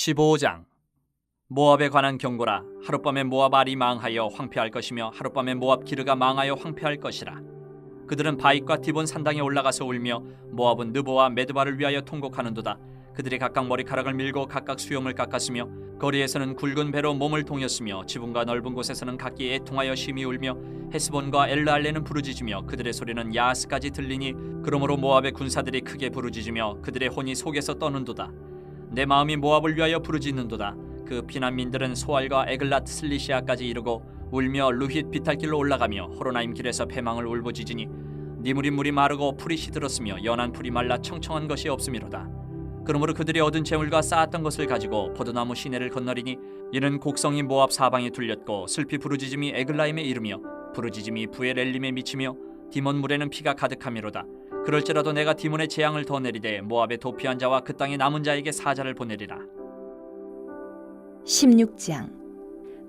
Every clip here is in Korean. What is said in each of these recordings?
15장. 모압에 관한 경고라. 하룻밤에 모압 알이 망하여 황폐할 것이며 하룻밤에 모압 기르가 망하여 황폐할 것이라. 그들은 바익과 디본 산당에 올라가서 울며 모압은 느보와 메드바를 위하여 통곡하는도다. 그들이 각각 머리카락을 밀고 각각 수염을 깎았으며 거리에서는 굵은 배로 몸을 동였으며 지붕과 넓은 곳에서는 각기 애통하여 심히 울며 헤스본과 엘르알레는 부르짖으며 그들의 소리는 야하스까지 들리니 그러므로 모압의 군사들이 크게 부르짖으며 그들의 혼이 속에서 떠는도다. 내 마음이 모압을 위하여 부르짖는도다. 그 피난민들은 소알과 에글라트 슬리시아까지 이르고 울며 루힛 비탈길로 올라가며 호로나임 길에서 패망을 울부짖으니 니물이 물이 마르고 풀이 시들었으며 연한 풀이 말라 청청한 것이 없음이로다. 그러므로 그들이 얻은 재물과 쌓았던 것을 가지고 포도나무 시내를 건너리니 이는 곡성이 모압 사방에 둘렸고 슬피 부르짖음이 에글라임에 이르며 부르짖음이 부엘엘림에 미치며 디몬 물에는 피가 가득함이로다. 그럴지라도 내가 디몬의 재앙을 더 내리되 모압의 도피한 자와 그 땅의 남은 자에게 사자를 보내리라. 16장.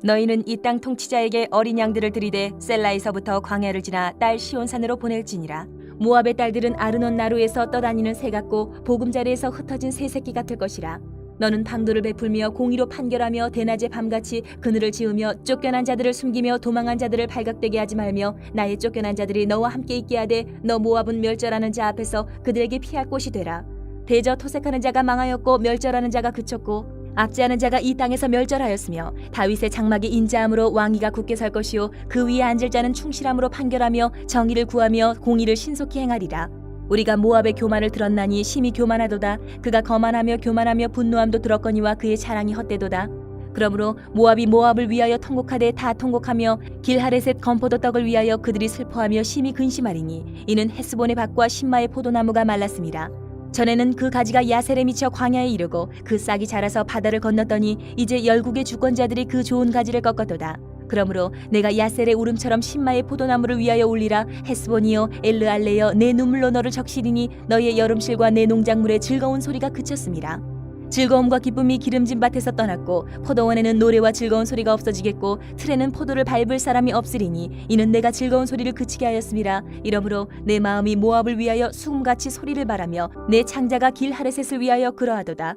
너희는 이 땅 통치자에게 어린 양들을 들이되 셀라에서부터 광야를 지나 딸 시온산으로 보낼지니라. 모압의 딸들은 아르논 나루에서 떠다니는 새 같고 보금자리에서 흩어진 새 새끼 같을 것이라. 너는 방도를 베풀며 공의로 판결하며 대낮에 밤같이 그늘을 지으며 쫓겨난 자들을 숨기며 도망한 자들을 발각되게 하지 말며 나의 쫓겨난 자들이 너와 함께 있게 하되 너 모압은 멸절하는 자 앞에서 그들에게 피할 곳이 되라. 대저 토색하는 자가 망하였고 멸절하는 자가 그쳤고 압제하는 자가 이 땅에서 멸절하였으며 다윗의 장막이 인자함으로 왕위가 굳게 설 것이요 그 위에 앉을 자는 충실함으로 판결하며 정의를 구하며 공의를 신속히 행하리라. 우리가 모압의 교만을 들었나니 심히 교만하도다. 그가 거만하며 교만하며 분노함도 들었거니와 그의 자랑이 헛되도다. 그러므로 모압이 모압을 위하여 통곡하되 다 통곡하며 길하레셋 건포도 떡을 위하여 그들이 슬퍼하며 심히 근심하리니 이는 헤스본의 밭과 신마의 포도나무가 말랐음이라. 전에는 그 가지가 야셀에 미쳐 광야에 이르고 그 싹이 자라서 바다를 건넜더니 이제 열국의 주권자들이 그 좋은 가지를 꺾었도다. 그러므로 내가 야셀의 울음처럼 신마의 포도나무를 위하여 울리라. 헤스본이여 엘르알레여 내 눈물로 너를 적시리니 너의 여름실과 내 농작물의 즐거운 소리가 그쳤음이라. 즐거움과 기쁨이 기름진 밭에서 떠났고 포도원에는 노래와 즐거운 소리가 없어지겠고 틀에는 포도를 밟을 사람이 없으리니 이는 내가 즐거운 소리를 그치게 하였음이라. 이러므로 내 마음이 모압을 위하여 수금같이 소리를 바라며 내 창자가 길하레셋을 위하여 그러하도다.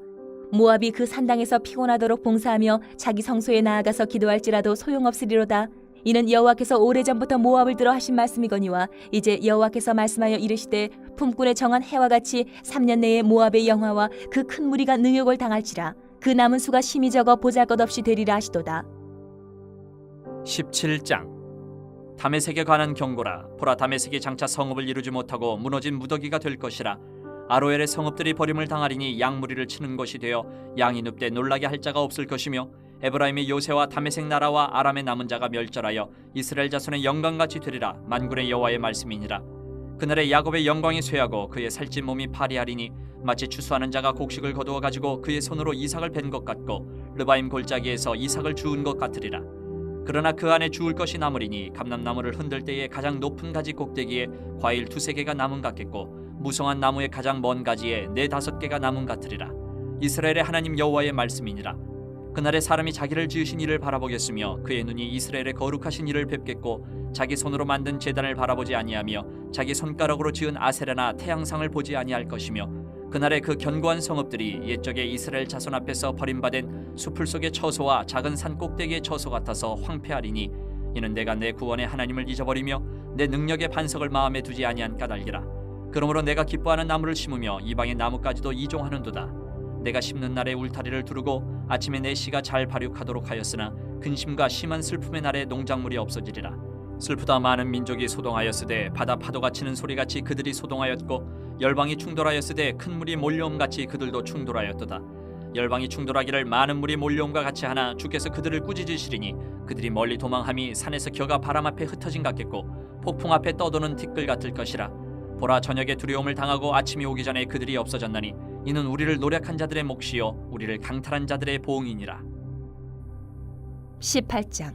모압이 그 산당에서 피곤하도록 봉사하며 자기 성소에 나아가서 기도할지라도 소용없으리로다. 이는 여호와께서 오래전부터 모압을 들어 하신 말씀이거니와 이제 여호와께서 말씀하여 이르시되 품꾼의 정한 해와 같이 3년 내에 모압의 영화와 그 큰 무리가 능욕을 당할지라. 그 남은 수가 심히 적어 보잘것없이 되리라 하시도다. 17장. 다메섹에 관한 경고라. 보라, 다메섹이 장차 성읍을 이루지 못하고 무너진 무더기가 될 것이라. 아로엘의 성읍들이 버림을 당하리니 양무리를 치는 것이 되어 양이 눕되 놀라게 할 자가 없을 것이며 에브라임의 요새와 다메섹 나라와 아람의 남은 자가 멸절하여 이스라엘 자손의 영광같이 되리라. 만군의 여호와의 말씀이니라. 그날에 야곱의 영광이 쇠하고 그의 살찐 몸이 파리하리니 마치 추수하는 자가 곡식을 거두어 가지고 그의 손으로 이삭을 벤 것 같고 르바임 골짜기에서 이삭을 주운 것 같으리라. 그러나 그 안에 주울 것이 남으리니 감람나무를 흔들 때에 가장 높은 가지 꼭대기에 과일 2-3개가 남은 같겠고 무성한 나무의 가장 먼 가지에 4-5개가 남은 같으리라. 이스라엘의 하나님 여호와의 말씀이니라. 그날에 사람이 자기를 지으신 이를 바라보겠으며 그의 눈이 이스라엘의 거룩하신 이를 뵙겠고 자기 손으로 만든 제단을 바라보지 아니하며 자기 손가락으로 지은 아세라나 태양상을 보지 아니할 것이며 그날에 그 견고한 성읍들이 옛적에 이스라엘 자손 앞에서 버림받은 수풀 속의 처소와 작은 산 꼭대기의 처소 같아서 황폐하리니 이는 내가 내 구원의 하나님을 잊어버리며 내 능력의 반석을 마음에 두지 아니한 까닭이라. 그러므로 내가 기뻐하는 나무를 심으며 이방의 나무까지도 이종하는도다. 내가 심는 날에 울타리를 두르고 아침에 내 씨가 잘 발육하도록 하였으나 근심과 심한 슬픔의 날에 농작물이 없어지리라. 슬프다 많은 민족이 소동하였으되 바다 파도가 치는 소리같이 그들이 소동하였고 열방이 충돌하였으되 큰 물이 몰려옴같이 그들도 충돌하였도다. 열방이 충돌하기를 많은 물이 몰려옴과 같이 하나 주께서 그들을 꾸짖으시리니 그들이 멀리 도망함이 산에서 겨가 바람 앞에 흩어진 같겠고 폭풍 앞에 떠도는 티끌 같을 것이라. 보라, 저녁에 두려움을 당하고 아침이 오기 전에 그들이 없어졌나니 이는 우리를 노력한 자들의 몫이요 우리를 강탈한 자들의 보응이니라. 18장.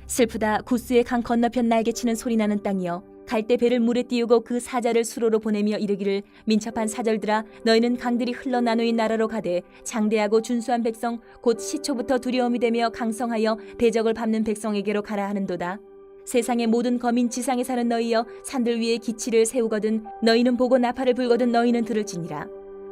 슬프다. 구스의 강 건너편 날개치는 소리나는 땅이여 갈대 배를 물에 띄우고 그 사자를 수로로 보내며 이르기를 민첩한 사절들아 너희는 강들이 흘러나누인 나라로 가되 장대하고 준수한 백성 곧 시초부터 두려움이 되며 강성하여 대적을 밟는 백성에게로 가라 하는도다. 세상의 모든 거민 지상에 사는 너희여 산들 위에 기치를 세우거든 너희는 보고 나팔을 불거든 너희는 들을지니라.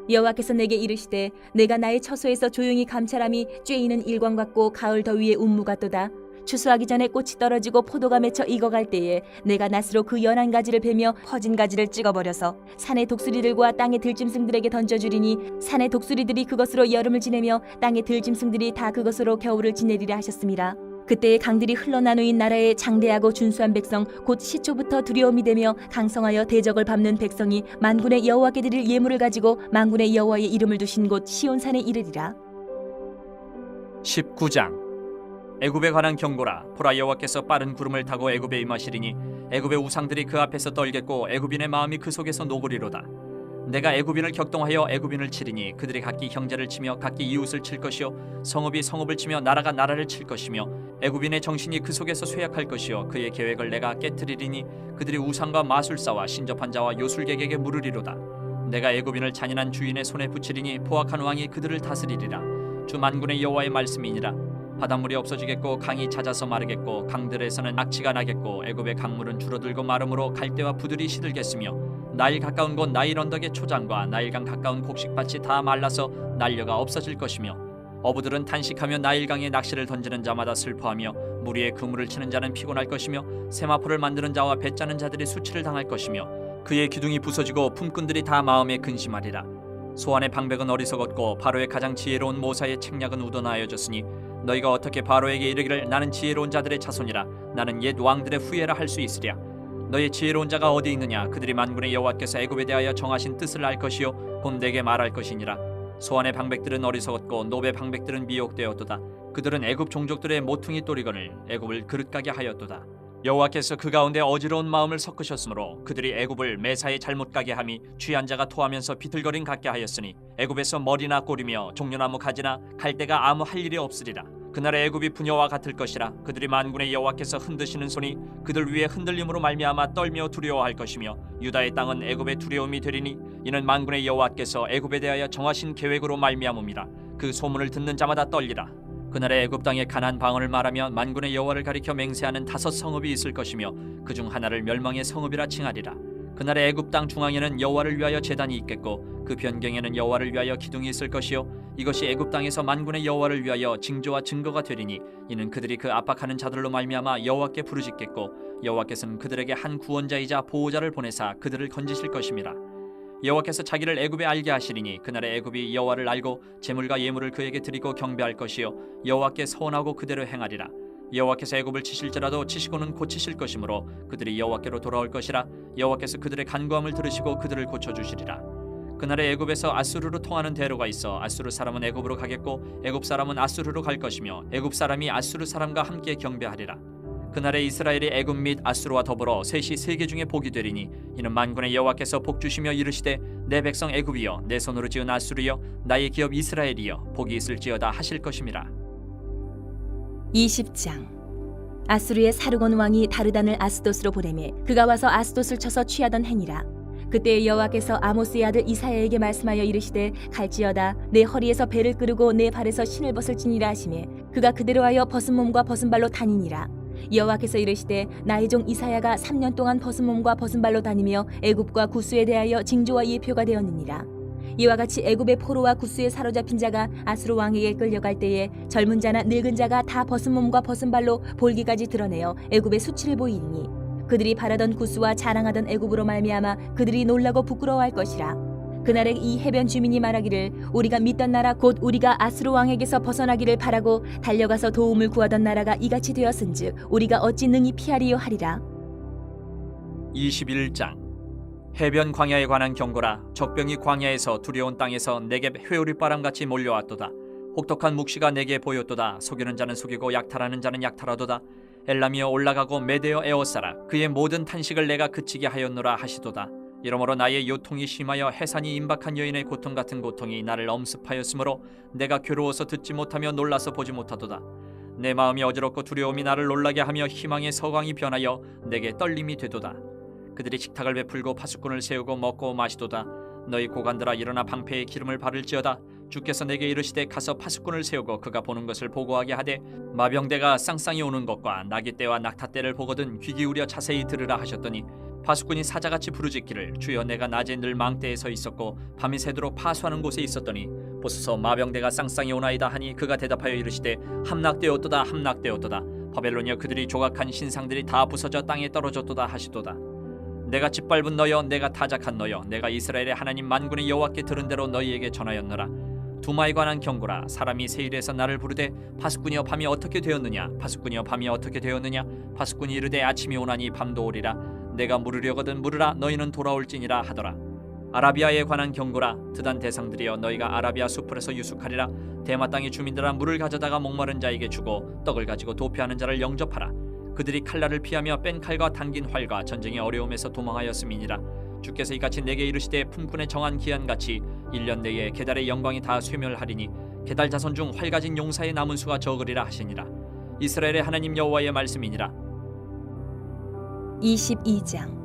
여호와께서 내게 이르시되 내가 나의 처소에서 조용히 감찰함이 쬐이는 일광 같고 가을 더위에 운무 같도다. 추수하기 전에 꽃이 떨어지고 포도가 맺혀 익어갈 때에 내가 낫으로 그 연한 가지를 베며 퍼진 가지를 찍어버려서 산의 독수리들과 땅의 들짐승들에게 던져주리니 산의 독수리들이 그것으로 여름을 지내며 땅의 들짐승들이 다 그것으로 겨울을 지내리라 하셨습니다. 그때에 강들이 흘러나누인 나라에 장대하고 준수한 백성 곧 시초부터 두려움이 되며 강성하여 대적을 밟는 백성이 만군의 여호와께 드릴 예물을 가지고 만군의 여호와의 이름을 두신 곳 시온산에 이르리라. 19장 애굽에 관한 경고라. 보라, 여호와께서 빠른 구름을 타고 애굽에 임하시리니 애굽의 우상들이 그 앞에서 떨겠고 애굽인의 마음이 그 속에서 녹으리로다. 내가 애굽인을 격동하여 애굽인을 치리니 그들이 각기 형제를 치며 각기 이웃을 칠 것이요 성읍이 성읍을 치며 나라가 나라를 칠 것이며 애굽인의 정신이 그 속에서 쇠약할 것이요 그의 계획을 내가 깨트리리니 그들이 우상과 마술사와 신접한 자와 요술객에게 물으리로다. 내가 애굽인을 잔인한 주인의 손에 붙이리니 포악한 왕이 그들을 다스리리라. 주 만군의 여호와의 말씀이니라. 바닷물이 없어지겠고 강이 잦아서 마르겠고 강들에서는 악취가 나겠고 애굽의 강물은 줄어들고 마름으로 갈대와 부들이 시들겠으며 나일 가까운 곳 나일 언덕의 초장과 나일강 가까운 곡식밭이 다 말라서 난려가 없어질 것이며 어부들은 탄식하며 나일강에 낚시를 던지는 자마다 슬퍼하며 물 위에 그물을 치는 자는 피곤할 것이며 세마포를 만드는 자와 배 짜는 자들이 수치를 당할 것이며 그의 기둥이 부서지고 품꾼들이 다 마음에 근심하리라. 소안의 방백은 어리석었고 바로의 가장 지혜로운 모사의 책략은 우러나여졌으니 너희가 어떻게 바로에게 이르기를 나는 지혜로운 자들의 자손이라 나는 옛 왕들의 후예라 할 수 있으랴. 너희 지혜로운 자가 어디 있느냐. 그들이 만군의 여호와께서 애굽에 대하여 정하신 뜻을 알 것이요 곧 내게 말할 것이니라. 소안의 방백들은 어리석었고 노베 방백들은 미혹되었도다. 그들은 애굽 종족들의 모퉁이 또리건을 애굽을 그릇가게 하였도다. 여호와께서 그 가운데 어지러운 마음을 섞으셨으므로 그들이 애굽을 매사에 잘못 가게 함이 취한 자가 토하면서 비틀거림 같게 하였으니 애굽에서 머리나 꼬리며 종려나무 가지나 갈대가 아무 할 일이 없으리라. 그날의 애굽이 부녀와 같을 것이라. 그들이 만군의 여호와께서 흔드시는 손이 그들 위에 흔들림으로 말미암아 떨며 두려워할 것이며 유다의 땅은 애굽의 두려움이 되리니 이는 만군의 여호와께서 애굽에 대하여 정하신 계획으로 말미암음이라. 그 소문을 듣는 자마다 떨리라. 그날의 애굽 땅의 가나안 방언을 말하며 만군의 여호와를 가리켜 맹세하는 5 성읍이 있을 것이며 그중 하나를 멸망의 성읍이라 칭하리라. 그날의 애굽 땅 중앙에는 여호와를 위하여 제단이 있겠고 그 변경에는 여호와를 위하여 기둥이 있을 것이요 이것이 애굽 땅에서 만군의 여호와를 위하여 징조와 증거가 되리니 이는 그들이 그 압박하는 자들로 말미암아 여호와께 부르짖겠고 여호와께서는 그들에게 한 구원자이자 보호자를 보내사 그들을 건지실 것임이라. 여호와께서 자기를 애굽에 알게 하시리니 그날의 애굽이 여호와를 알고 제물과 예물을 그에게 드리고 경배할 것이요 여호와께 서원하고 그대로 행하리라. 여호와께서 애굽을 치실지라도 치시고는 고치실 것이므로 그들이 여호와께로 돌아올 것이라. 여호와께서 그들의 간구함을 들으시고 그들을 고쳐주시리라. 그날의 애굽에서 아수르로 통하는 대로가 있어 아수르 사람은 애굽으로 가겠고 애굽 사람은 아수르로 갈 것이며 애굽 사람이 아수르 사람과 함께 경배하리라. 그날에 이스라엘이 애굽 및 아수르와 더불어 셋이 세계 중에 복이 되리니 이는 만군의 여호와께서 복 주시며 이르시되 내 백성 애굽이여 내 손으로 지은 아수르여 나의 기업 이스라엘이여 복이 있을지어다 하실 것임이라. 20장 아수르의 사르곤 왕이 다르단을 아스돗으로 보내매 그가 와서 아스돗을 쳐서 취하던 행위라. 그때 여호와께서 아모스의 아들 이사야에게 말씀하여 이르시되 갈지어다 내 허리에서 배를 끄르고 내 발에서 신을 벗을지니라 하시매 그가 그대로 하여 벗은 몸과 벗은 발로 다니니라. 여호와께서 이르시되 나의 종 이사야가 3년 동안 벗은 몸과 벗은 발로 다니며 애굽과 구스에 대하여 징조와 예표가 되었느니라. 이와 같이 애굽의 포로와 구스에 사로잡힌 자가 아수르 왕에게 끌려갈 때에 젊은 자나 늙은 자가 다 벗은 몸과 벗은 발로 볼기까지 드러내어 애굽의 수치를 보이니 그들이 바라던 구스와 자랑하던 애굽으로 말미암아 그들이 놀라고 부끄러워할 것이라. 그날에 이 해변 주민이 말하기를 우리가 믿던 나라 곧 우리가 아수르 왕에게서 벗어나기를 바라고 달려가서 도움을 구하던 나라가 이같이 되었은즉 우리가 어찌 능히 피하리요 하리라. 21장 해변 광야에 관한 경고라. 적병이 광야에서 두려운 땅에서 내게 회오리바람같이 몰려왔도다. 혹독한 묵시가 내게 보였도다. 속이는 자는 속이고 약탈하는 자는 약탈하도다. 엘람이여 올라가고 메대여 에워싸라. 그의 모든 탄식을 내가 그치게 하였노라 하시도다. 이러므로 나의 요통이 심하여 해산이 임박한 여인의 고통 같은 고통이 나를 엄습하였으므로 내가 괴로워서 듣지 못하며 놀라서 보지 못하도다. 내 마음이 어지럽고 두려움이 나를 놀라게 하며 희망의 서광이 변하여 내게 떨림이 되도다. 그들이 식탁을 베풀고 파수꾼을 세우고 먹고 마시도다. 너희 고관들아 일어나 방패에 기름을 바를지어다. 주께서 내게 이르시되 가서 파수꾼을 세우고 그가 보는 것을 보고하게 하되 마병대가 쌍쌍이 오는 것과 나귀떼와 낙타떼를 보거든 귀 기울여 자세히 들으라 하셨더니 파수꾼이 사자같이 부르짖기를 주여 내가 낮에 늘 망대에 서 있었고 밤이 새도록 파수하는 곳에 있었더니 보소서 마병대가 쌍쌍이 오나이다 하니 그가 대답하여 이르시되 함락되었도다 함락되었도다 바벨론이여 그들이 조각한 신상들이 다 부서져 땅에 떨어졌도다 하시도다. 내가 짓밟은 너여 내가 타작한 너여 내가 이스라엘의 하나님 만군의 여호와께 들은 대로 너희에게 전하였노라. 두마에 관한 경고라. 사람이 세일에서 나를 부르되 파수꾼이여 밤이 어떻게 되었느냐 파수꾼이여 밤이 어떻게 되었느냐 파수꾼이 이르되 아침이 오나니 밤도 오리라. 내가 물으려거든 물으라 너희는 돌아올지니라 하더라. 아라비아에 관한 경고라. 드단 대상들이여 너희가 아라비아 수풀에서 유숙하리라. 대마 땅의 주민들아 물을 가져다가 목마른 자에게 주고 떡을 가지고 도피하는 자를 영접하라. 그들이 칼날을 피하며 뺀 칼과 당긴 활과 전쟁의 어려움에서 도망하였음이니라. 주께서 이같이 내게 이르시되 품꾼의 정한 기한같이 1년 내에 게달의 영광이 다 쇠멸하리니 게달 자손 중 활 가진 용사의 남은 수가 적으리라 하시니라. 이스라엘의 하나님 여호와의 말씀이니라. 22장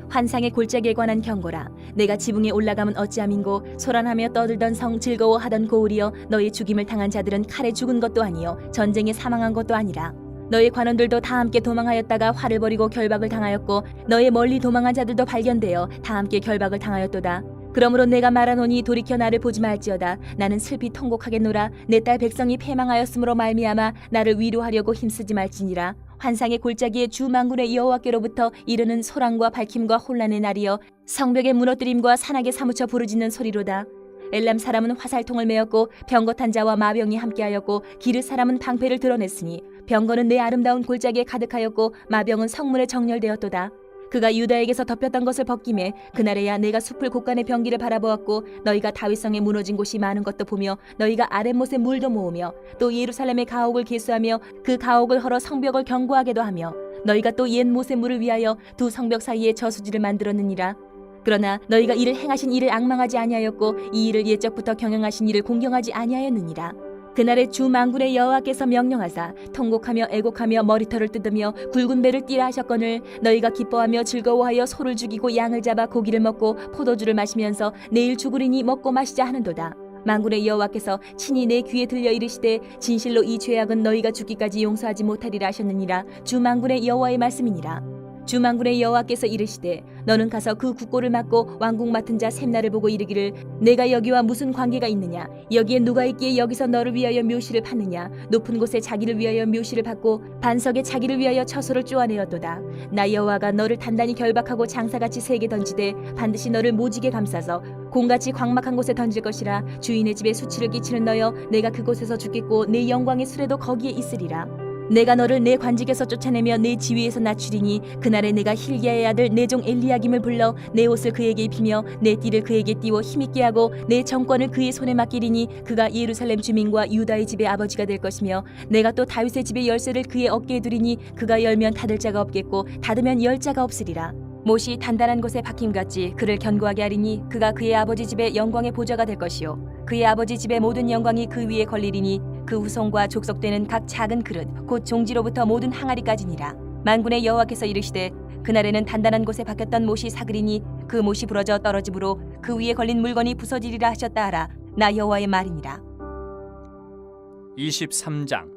환상의 골짜기에 관한 경고라. 내가 지붕에 올라가면 어찌함인고 소란하며 떠들던 성 즐거워하던 고을이여 너희 죽임을 당한 자들은 칼에 죽은 것도 아니요 전쟁에 사망한 것도 아니라. 너희 관원들도 다 함께 도망하였다가 화를 벌이고 결박을 당하였고 너희 멀리 도망한 자들도 발견되어 다 함께 결박을 당하였도다. 그러므로 내가 말하노니 돌이켜 나를 보지 말지어다. 나는 슬피 통곡하겠노라. 내 딸 백성이 패망하였으므로 말미암아 나를 위로하려고 힘쓰지 말지니라. 환상의 골짜기에 주 만군의 여호와께로부터 이르는 소란과 밝힘과 혼란의 날이여 성벽의 무너뜨림과 산악에 사무쳐 부르짖는 소리로다. 엘람 사람은 화살통을 메었고 병거탄 자와 마병이 함께하였고 기르 사람은 방패를 드러냈으니 병거는 내 아름다운 골짜기에 가득하였고 마병은 성문에 정렬되었도다. 그가 유다에게서 덮였던 것을 벗김에 그날에야 내가 숲을 곳간의 병기를 바라보았고 너희가 다윗성에 무너진 곳이 많은 것도 보며 너희가 아랫못에 물도 모으며 또 예루살렘의 가옥을 계수하며 그 가옥을 헐어 성벽을 견고하게도 하며 너희가 또 옛 못의 물을 위하여 두 성벽 사이에 저수지를 만들었느니라. 그러나 너희가 이를 행하신 이를 앙망하지 아니하였고 이 일을 옛적부터 경영하신 이를 공경하지 아니하였느니라. 그날에 주 만군의 여호와께서 명령하사 통곡하며 애곡하며 머리털을 뜯으며 굵은 배를 띠라 하셨거늘 너희가 기뻐하며 즐거워하여 소를 죽이고 양을 잡아 고기를 먹고 포도주를 마시면서 내일 죽으리니 먹고 마시자 하는도다. 만군의 여호와께서 친히 내 귀에 들려 이르시되 진실로 이 죄악은 너희가 죽기까지 용서하지 못하리라 하셨느니라. 주 만군의 여호와의 말씀이니라. 주 만군의 여호와께서 이르시되 너는 가서 그 국고를 맡고 왕궁 맡은 자 셈나를 보고 이르기를 내가 여기와 무슨 관계가 있느냐 여기에 누가 있기에 여기서 너를 위하여 묘시를 받느냐 높은 곳에 자기를 위하여 묘시를 받고 반석에 자기를 위하여 처소를 쪼아내었도다. 나 여호와가 너를 단단히 결박하고 장사같이 세게 던지되 반드시 너를 모지게 감싸서 공같이 광막한 곳에 던질 것이라. 주인의 집에 수치를 끼치는 너여 내가 그곳에서 죽겠고 내 영광의 수레도 거기에 있으리라. 내가 너를 내 관직에서 쫓아내며 내 지위에서 낮추리니 그날에 내가 힐기야의 아들 내 종 엘리야김을 불러 내 옷을 그에게 입히며 내 띠를 그에게 띠워 힘있게 하고 내 정권을 그의 손에 맡기리니 그가 예루살렘 주민과 유다의 집의 아버지가 될 것이며 내가 또 다윗의 집의 열쇠를 그의 어깨에 두리니 그가 열면 닫을 자가 없겠고 닫으면 열 자가 없으리라. 못이 단단한 곳에 박힘같이 그를 견고하게 하리니 그가 그의 아버지 집의 영광의 보좌가 될 것이요 그의 아버지 집의 모든 영광이 그 위에 걸리리니 그 후손과 족속되는 각 작은 그릇 곧 종지로부터 모든 항아리까지니라. 만군의 여호와께서 이르시되 그날에는 단단한 곳에 박혔던 못이 사그리니 그 못이 부러져 떨어지므로 그 위에 걸린 물건이 부서지리라 하셨다 하라. 나 여호와의 말이니라. 23장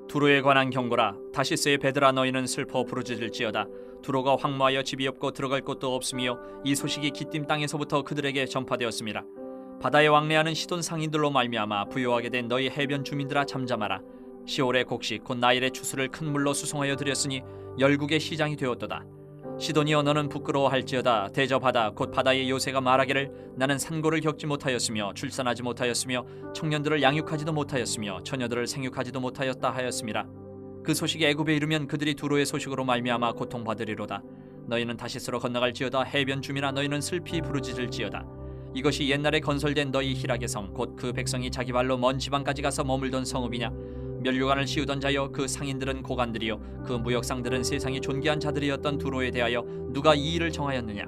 두로에 관한 경고라. 다시스의 베드라 너희는 슬퍼 부르짖을지어다. 두로가 황무하여 집이 없고 들어갈 곳도 없으며 이 소식이 기띔 땅에서부터 그들에게 전파되었습니다. 바다에 왕래하는 시돈 상인들로 말미암아 부요하게 된 너희 해변 주민들아 잠잠하라. 시올의 곡식 곧 나일의 추수를 큰 물로 수송하여 드렸으니 열국의 시장이 되었도다. 시돈이여 너는 부끄러워할지어다. 대저바다 곧 바다의 요새가 말하기를 나는 산고를 겪지 못하였으며 출산하지 못하였으며 청년들을 양육하지도 못하였으며 처녀들을 생육하지도 못하였다 하였음이라. 그 소식이 애굽에 이르면 그들이 두로의 소식으로 말미암아 고통받으리로다. 너희는 다시스로 건너갈지어다. 해변 주민아 너희는 슬피 부르짖을지어다. 이것이 옛날에 건설된 너희 희락의 성 곧 그 백성이 자기 발로 먼 지방까지 가서 머물던 성읍이냐. 면류관을 씌우던 자여 그 상인들은 고관들이요 그 무역상들은 세상이 존귀한 자들이었던 두로에 대하여 누가 이 일을 정하였느냐.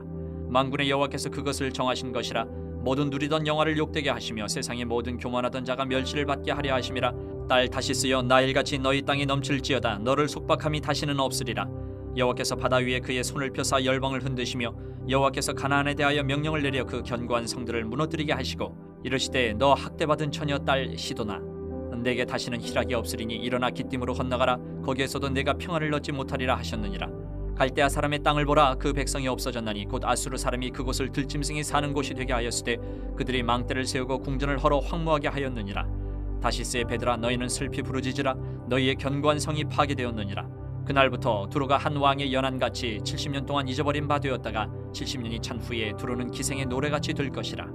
만군의 여호와께서 그것을 정하신 것이라. 모든 누리던 영화를 욕되게 하시며 세상의 모든 교만하던 자가 멸시를 받게 하려 하심이라. 딸 다시스여 나일같이 너희 땅이 넘칠지어다. 너를 속박함이 다시는 없으리라. 여호와께서 바다 위에 그의 손을 펴사 열방을 흔드시며 여호와께서 가나안에 대하여 명령을 내려 그 견고한 성들을 무너뜨리게 하시고 이르시되 너 학대받은 처녀 딸 시도나 내게 다시는 희락이 없으리니 일어나 기띔으로 건너가라. 거기에서도 내가 평안을 얻지 못하리라 하셨느니라. 갈대아 사람의 땅을 보라. 그 백성이 없어졌나니 곧 아수르 사람이 그곳을 들짐승이 사는 곳이 되게 하였으되 그들이 망대를 세우고 궁전을 헐어 황무하게 하였느니라. 다시스의 배들아, 너희는 슬피 부르짖으라. 너희의 견고한 성이 파괴되었느니라. 그날부터 두로가 한 왕의 연한같이 70년 동안 잊어버린 바 되었다가 70년이 찬 후에 두로는 기생의 노래같이 될 것이라.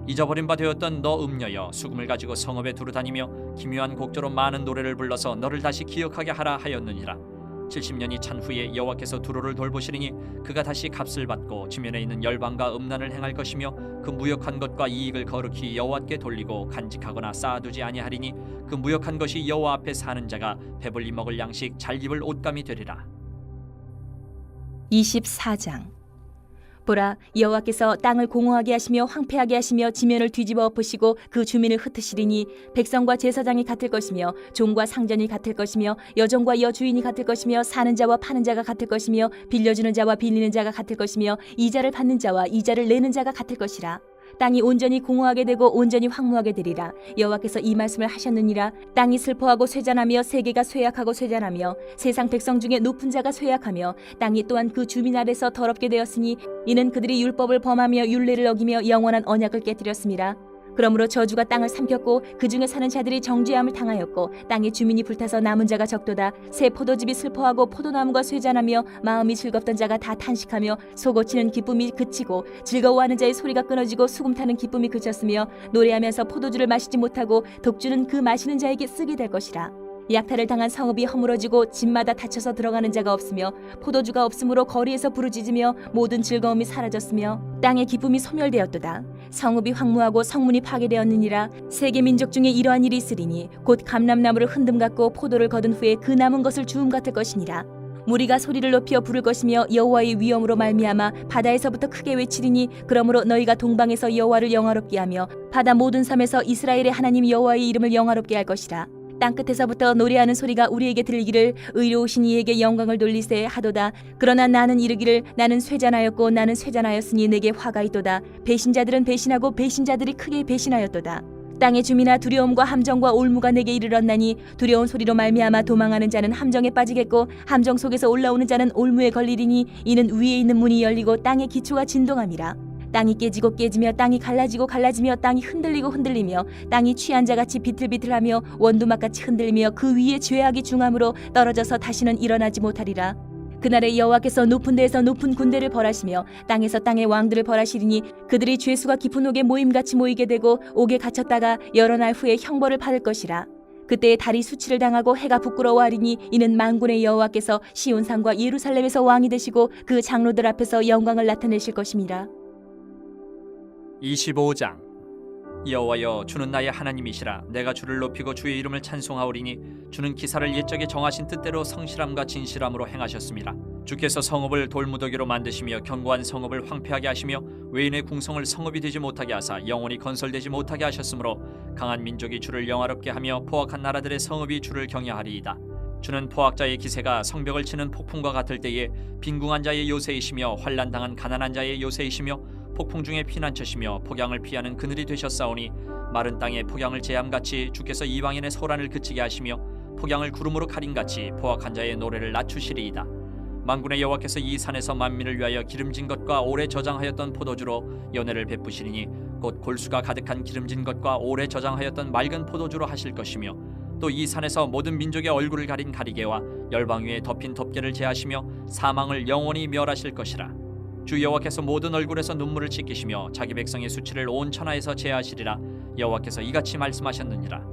잊어버린 바 되었던 너 음녀여, 수금을 가지고 성읍에 두루다니며 기묘한 곡조로 많은 노래를 불러서 너를 다시 기억하게 하라 하였느니라. 70년이 찬 후에 여호와께서 두로를 돌보시리니 그가 다시 값을 받고 지면에 있는 열방과 음란을 행할 것이며 그 무역한 것과 이익을 거룩히 여호와께 돌리고 간직하거나 쌓아두지 아니하리니 그 무역한 것이 여호와 앞에 사는 자가 배불리 먹을 양식 잘 입을 옷감이 되리라. 24장. 보라, 여호와께서 땅을 공허하게 하시며 황폐하게 하시며 지면을 뒤집어 엎으시고 그 주민을 흩으시리니 백성과 제사장이 같을 것이며 종과 상전이 같을 것이며 여종과 여주인이 같을 것이며 사는 자와 파는 자가 같을 것이며 빌려주는 자와 빌리는 자가 같을 것이며 이자를 받는 자와 이자를 내는 자가 같을 것이라. 땅이 온전히 공허하게 되고 온전히 황무하게 되리라. 여호와께서 이 말씀을 하셨느니라. 땅이 슬퍼하고 쇠잔하며 세계가 쇠약하고 쇠잔하며 세상 백성 중에 높은 자가 쇠약하며 땅이 또한 그 주민 아래서 더럽게 되었으니 이는 그들이 율법을 범하며 율례를 어기며 영원한 언약을 깨뜨렸습니다. 그러므로 저주가 땅을 삼켰고 그 중에 사는 자들이 정죄함을 당하였고 땅의 주민이 불타서 남은 자가 적도다. 새 포도즙이 슬퍼하고 포도나무가 쇠잔하며 마음이 즐겁던 자가 다 탄식하며 소고치는 기쁨이 그치고 즐거워하는 자의 소리가 끊어지고 수금 타는 기쁨이 그쳤으며 노래하면서 포도주를 마시지 못하고 독주는 그 마시는 자에게 쓰게 될 것이라. 약탈을 당한 성읍이 허물어지고 집마다 닫혀서 들어가는 자가 없으며 포도주가 없으므로 거리에서 부르짖으며 모든 즐거움이 사라졌으며 땅의 기쁨이 소멸되었도다. 성읍이 황무하고 성문이 파괴되었느니라. 세계 민족 중에 이러한 일이 있으리니 곧 감람나무를 흔듦 같고 포도를 거둔 후에 그 남은 것을 주움 같을 것이니라. 무리가 소리를 높여 부를 것이며 여호와의 위엄으로 말미암아 바다에서부터 크게 외치리니 그러므로 너희가 동방에서 여호와를 영화롭게 하며 바다 모든 섬에서 이스라엘의 하나님 여호와의 이름을 영화롭게 할 것이라. 땅끝에서부터 노래하는 소리가 우리에게 들리기를 의로우신 이에게 영광을 돌리세 하도다. 그러나 나는 이르기를 나는 쇠잔하였고 나는 쇠잔하였으니 내게 화가 있도다. 배신자들은 배신하고 배신자들이 크게 배신하였도다. 땅의 주민아, 두려움과 함정과 올무가 내게 이르렀나니 두려운 소리로 말미암아 도망하는 자는 함정에 빠지겠고 함정 속에서 올라오는 자는 올무에 걸리리니 이는 위에 있는 문이 열리고 땅의 기초가 진동함이라. 땅이 깨지고 깨지며 땅이 갈라지고 갈라지며 땅이 흔들리고 흔들리며 땅이 취한 자같이 비틀비틀하며 원두막같이 흔들리며 그 위에 죄악이 중함으로 떨어져서 다시는 일어나지 못하리라. 그날에 여호와께서 높은 데에서 높은 군대를 벌하시며 땅에서 땅의 왕들을 벌하시리니 그들이 죄수가 깊은 옥에 모임같이 모이게 되고 옥에 갇혔다가 여러 날 후에 형벌을 받을 것이라. 그때에 달이 수치를 당하고 해가 부끄러워하리니 이는 만군의 여호와께서 시온산과 예루살렘에서 왕이 되시고 그 장로들 앞에서 영광을 나타내실 것임이라. 25장. 여호와여, 주는 나의 하나님이시라. 내가 주를 높이고 주의 이름을 찬송하오리니 주는 기사를 옛적에 정하신 뜻대로 성실함과 진실함으로 행하셨습니다. 주께서 성읍을 돌무더기로 만드시며 견고한 성읍을 황폐하게 하시며 외인의 궁성을 성읍이 되지 못하게 하사 영원히 건설되지 못하게 하셨으므로 강한 민족이 주를 영화롭게 하며 포악한 나라들의 성읍이 주를 경외하리이다. 주는 포악자의 기세가 성벽을 치는 폭풍과 같을 때에 빈궁한 자의 요새이시며 환난당한 가난한 자의 요새이시며 폭풍 중에 피난처시며 폭양을 피하는 그늘이 되셨사오니 마른 땅에 폭양을 제함같이 주께서 이방인의 소란을 그치게 하시며 폭양을 구름으로 가림같이 포악한 자의 노래를 낮추시리이다. 만군의 여호와께서 이 산에서 만민을 위하여 기름진 것과 오래 저장하였던 포도주로 연회를 베푸시리니 곧 골수가 가득한 기름진 것과 오래 저장하였던 맑은 포도주로 하실 것이며 또 이 산에서 모든 민족의 얼굴을 가린 가리개와 열방 위에 덮인 덮개를 제하시며 사망을 영원히 멸하실 것이라. 주 여호와께서 모든 얼굴에서 눈물을 씻기시며 자기 백성의 수치를 온 천하에서 제하시리라. 여호와께서 이같이 말씀하셨느니라.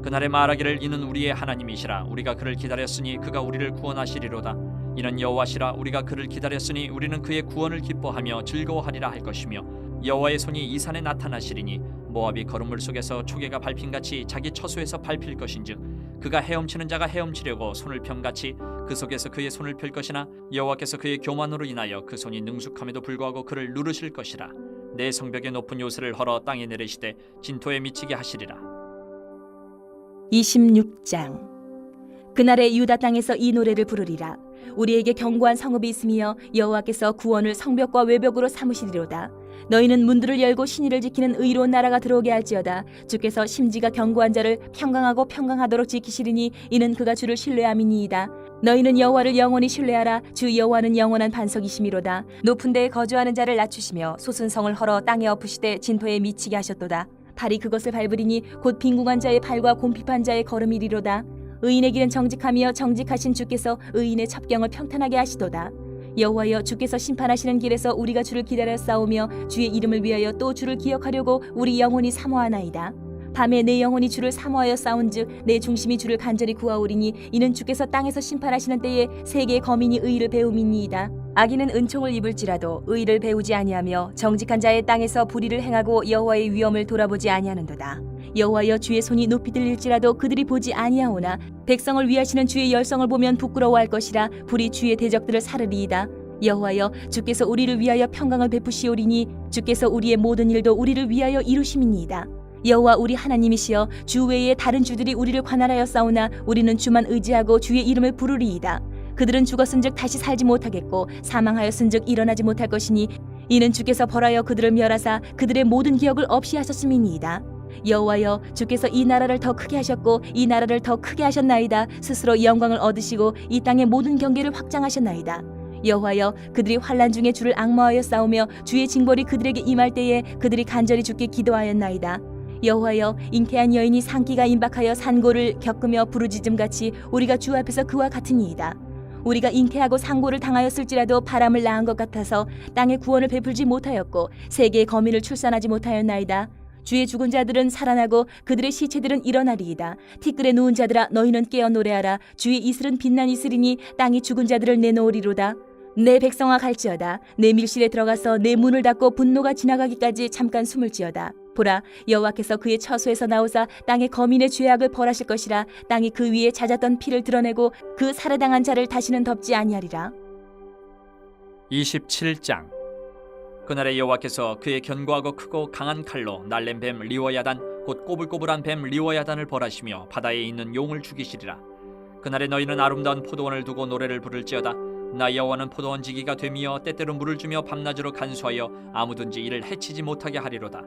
그날에 말하기를 이는 우리의 하나님이시라. 우리가 그를 기다렸으니 그가 우리를 구원하시리로다. 이는 여호와시라. 우리가 그를 기다렸으니 우리는 그의 구원을 기뻐하며 즐거워하리라 할 것이며 여호와의 손이 이 산에 나타나시리니 모압이 거름물 속에서 초계가 밟힌같이 자기 처소에서 밟힐 것인즉 그가 헤엄치는 자가 헤엄치려고 손을 펴같이 그 속에서 그의 손을 펼 것이나 여호와께서 그의 교만으로 인하여 그 손이 능숙함에도 불구하고 그를 누르실 것이라. 내 성벽의 높은 요새를 헐어 땅에 내리시되 진토에 미치게 하시리라. 26장. 그날에 유다 땅에서 이 노래를 부르리라. 우리에게 견고한 성읍이 있으며 여호와께서 구원을 성벽과 외벽으로 삼으시리로다. 너희는 문들을 열고 신의를 지키는 의로운 나라가 들어오게 할지어다. 주께서 심지가 견고한 자를 평강하고 평강하도록 지키시리니 이는 그가 주를 신뢰함이니이다. 너희는 여호와를 영원히 신뢰하라. 주 여호와는 영원한 반석이시미로다. 높은 데에 거주하는 자를 낮추시며 솟은 성을 헐어 땅에 엎으시되 진토에 미치게 하셨도다. 발이 그것을 밟으리니 곧 빈궁한 자의 발과 곰핍한 자의 걸음이리로다. 의인의 길은 정직하며 정직하신 주께서 의인의 첩경을 평탄하게 하시도다. 여호와여, 주께서 심판하시는 길에서 우리가 주를 기다려 싸우며 주의 이름을 위하여 또 주를 기억하려고 우리 영혼이 사모하나이다. 밤에 내 영혼이 주를 사모하여 싸운즉 내 중심이 주를 간절히 구하오리니 이는 주께서 땅에서 심판하시는 때에 세계의 거민이 의를 배움이니이다. 악인은 은총을 입을지라도 의를 배우지 아니하며 정직한 자의 땅에서 불의를 행하고 여호와의 위엄을 돌아보지 아니하는도다. 여호와여, 주의 손이 높이 들릴지라도 그들이 보지 아니하오나 백성을 위하시는 주의 열성을 보면 부끄러워할 것이라. 불이 주의 대적들을 사르리이다. 여호와여, 주께서 우리를 위하여 평강을 베푸시오리니 주께서 우리의 모든 일도 우리를 위하여 이루심이니이다. 여호와 우리 하나님이시여, 주 외에 다른 주들이 우리를 관할하여 싸우나 우리는 주만 의지하고 주의 이름을 부르리이다. 그들은 죽었은즉 다시 살지 못하겠고 사망하였은즉 일어나지 못할 것이니 이는 주께서 벌하여 그들을 멸하사 그들의 모든 기억을 없이 하셨음이니이다. 여호와여, 주께서 이 나라를 더 크게 하셨고 이 나라를 더 크게 하셨나이다. 스스로 영광을 얻으시고 이 땅의 모든 경계를 확장하셨나이다. 여호와여, 그들이 환난 중에 주를 앙모하여 싸우며 주의 징벌이 그들에게 임할 때에 그들이 간절히 주께 기도하였나이다. 여호와여, 잉태한 여인이 산기가 임박하여 산고를 겪으며 부르짖음같이 우리가 주 앞에서 그와 같으니이다. 우리가 잉태하고 산고를 당하였을지라도 바람을 낳은 것 같아서 땅에 구원을 베풀지 못하였고 세계의 거민을 출산하지 못하였나이다. 주의 죽은 자들은 살아나고 그들의 시체들은 일어나리이다. 티끌에 누운 자들아, 너희는 깨어 노래하라. 주의 이슬은 빛난 이슬이니 땅이 죽은 자들을 내놓으리로다. 내 백성아, 갈지어다. 내 밀실에 들어가서 내 문을 닫고 분노가 지나가기까지 잠깐 숨을 지어다. 보라, 여호와께서 그의 처소에서 나오사 땅의 거민의 죄악을 벌하실 것이라. 땅이 그 위에 잦았던 피를 드러내고 그 살해당한 자를 다시는 덮지 아니하리라. 27장. 그날에 여호와께서 그의 견고하고 크고 강한 칼로 날랜 뱀 리워야단 곧 꼬불꼬불한 뱀 리워야단을 벌하시며 바다에 있는 용을 죽이시리라. 그날에 너희는 아름다운 포도원을 두고 노래를 부를지어다. 나 여호와는 포도원 지기가 되며 때때로 물을 주며 밤낮으로 간수하여 아무든지 이를 해치지 못하게 하리로다.